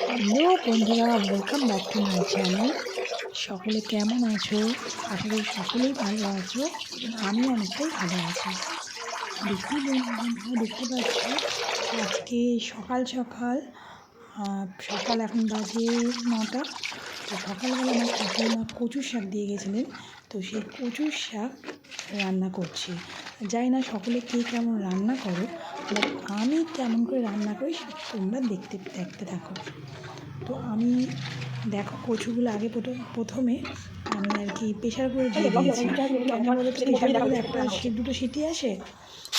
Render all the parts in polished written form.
Hello বন্ধুরা, welcome back to my channel. সকলে কেমন আছো? আশা করি সকলেই ভালো আছো এবং আমি অনেকটাই ভালো আছি। বন্ধুরা দেখতে পাচ্ছ, আজকে সকাল সকাল সকাল এখন বাজে 9টা। তো সকালবেলা আমার শাশুড়িমা কচুর শাক দিয়ে গেছিলেন, তো সেই কচুর শাক রান্না করছি। জানি না সকলে কে কেমন রান্না করো, বাট আমি কেমন করে রান্না করি সেটা তোমরা দেখতে থাকো। তো আমি দেখো কচুগুলো আগে প্রথমে আমি আর কি প্রেশার কুকারে দিয়ে দিয়েছি। কেন বলো তো, প্রেশার কুকারে একটা দুটো সিটি আসে,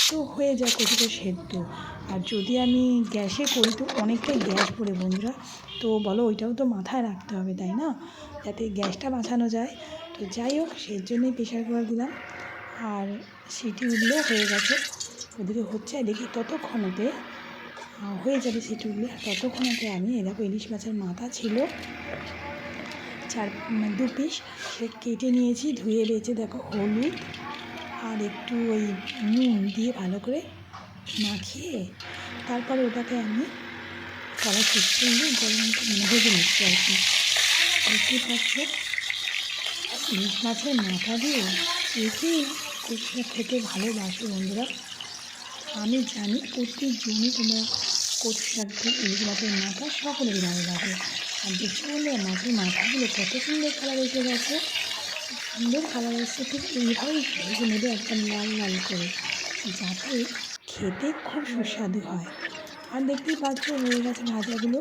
তো হয়ে যায় কচুটা সেদ্ধ। আর যদি আমি গ্যাসে করি তো অনেকটাই গ্যাস পড়ে বন্ধুরা। তো বলো, ওইটাও তো মাথায় রাখতে হবে, তাই না, যাতে গ্যাসটা বাঁচানো যায়। তো যাই হোক, সেই জন্যই প্রেশার কুকার দিলাম। আর সিটি উঠলেও হয়ে গেছে, ওদিকে হচ্ছে, দেখি ততক্ষণতে হয়ে যাবে সিটি উঠলে। আর ততক্ষণতে আমি দেখো ইলিশ মাছের মাথা ছিল 2 পিস, সে কেটে নিয়েছি, ধুয়ে বেছে দেখো হলুদ আর একটু ওই নুন দিয়ে ভালো করে মাখিয়ে তারপরে ওটাকে আমি কড়াই তেল দিয়ে গরম ভেজে নিচ্ছি আর কি। দেখতেই পাচ্ছ, ইলিশ মাছের মাথা দিয়ে একে কচু খেতে ভালোবাসো বন্ধুরা। আমি জানি প্রত্যেকজনই তোমরা কচু শাক দিয়ে ইলিশ মাছের মাথা সকলেরই ভালো লাগে। আর দেখছি বন্ধুরা, মাছের মাথাগুলো কত সুন্দর কালার এসে গেছে, সুন্দর কালার এসছে। ঠিক এইভাবেই ভেজে নেবে একদম লাল লাল করে, যাতে খেতে খুব সুস্বাদু হয়। আর দেখতেই পাচ্ছ হয়ে গেছে ভাজাগুলো।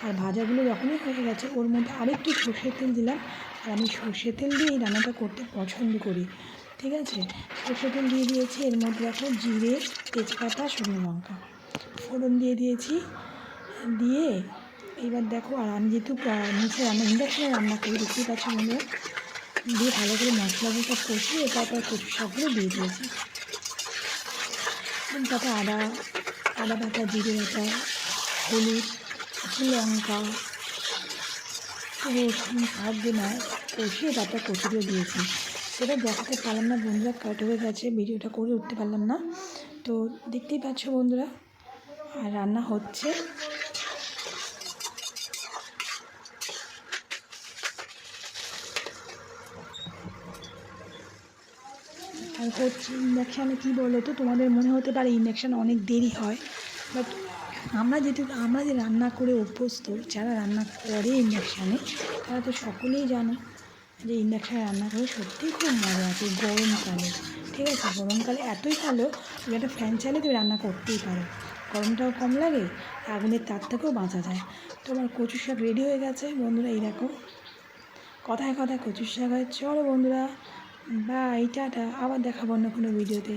আর ভাজাগুলো যখনই হয়ে গেছে ওর মধ্যে আরেকটু সর্ষের তেল দিলাম। আর আমি সর্ষের তেল দিয়ে এই রান্নাটা করতে পছন্দ করি, ঠিক আছে। সর্ষের তেল দিয়ে দিয়েছি, এর মধ্যে দেখো জিরে, তেজপাতা, শুকনো লঙ্কা ফোড়ন দিয়ে দিয়েছি। দিয়ে এবার দেখো, আর আমি যেহেতু নিচে ইন্ডাকশানে রান্না করি, দেখতেই পাচ্ছি বন্ধুরা, দিয়ে ভালো করে মশলাগুলো সব কষিয়ে তারপর কচু শাকগুলো দিয়ে দিয়েছি। তাতে আদা বাটা, জিরে বাটা, হলুদ, লঙ্কা, রসুন সব দিয়ে কষিয়ে তারপর কচুগুলো দিয়েছি। সেটা দেখাতে পারলাম না বন্ধুরা, কাট হয়ে গেছে, ভিডিওটা করে উঠতে পারলাম না। তো দেখতেই পাচ্ছ বন্ধুরা, আর রান্না হচ্ছে। আর হচ্ছে ইন্ডাকশানে কী বলো তো, তোমাদের মনে হতে পারে ইন্ডাকশানে অনেক দেরি হয়, বাট আমরা যে রান্না করে অভ্যস্ত, যারা রান্না করে ইন্ডাকশানে, তারা তো সকলেই জানো যে ইন্ডাকশানে রান্না করে সত্যিই খুব মজা আছে গরমকালে। ঠিক আছে, গরমকালে এতই ভালো, তুমি একটা ফ্যান চালিয়ে তুমি রান্না করতেই পারো, গরমটাও কম লাগে, আগুনের তার থেকেও বাঁচা যায়। তো আমার কচু শাক রেডি হয়ে গেছে বন্ধুরা, এই দেখো কথায় কথায় কচু শাক হয়। চলো বন্ধুরা, বাই, টাটা, আবার দেখাবো অন্য কোনো ভিডিওতে।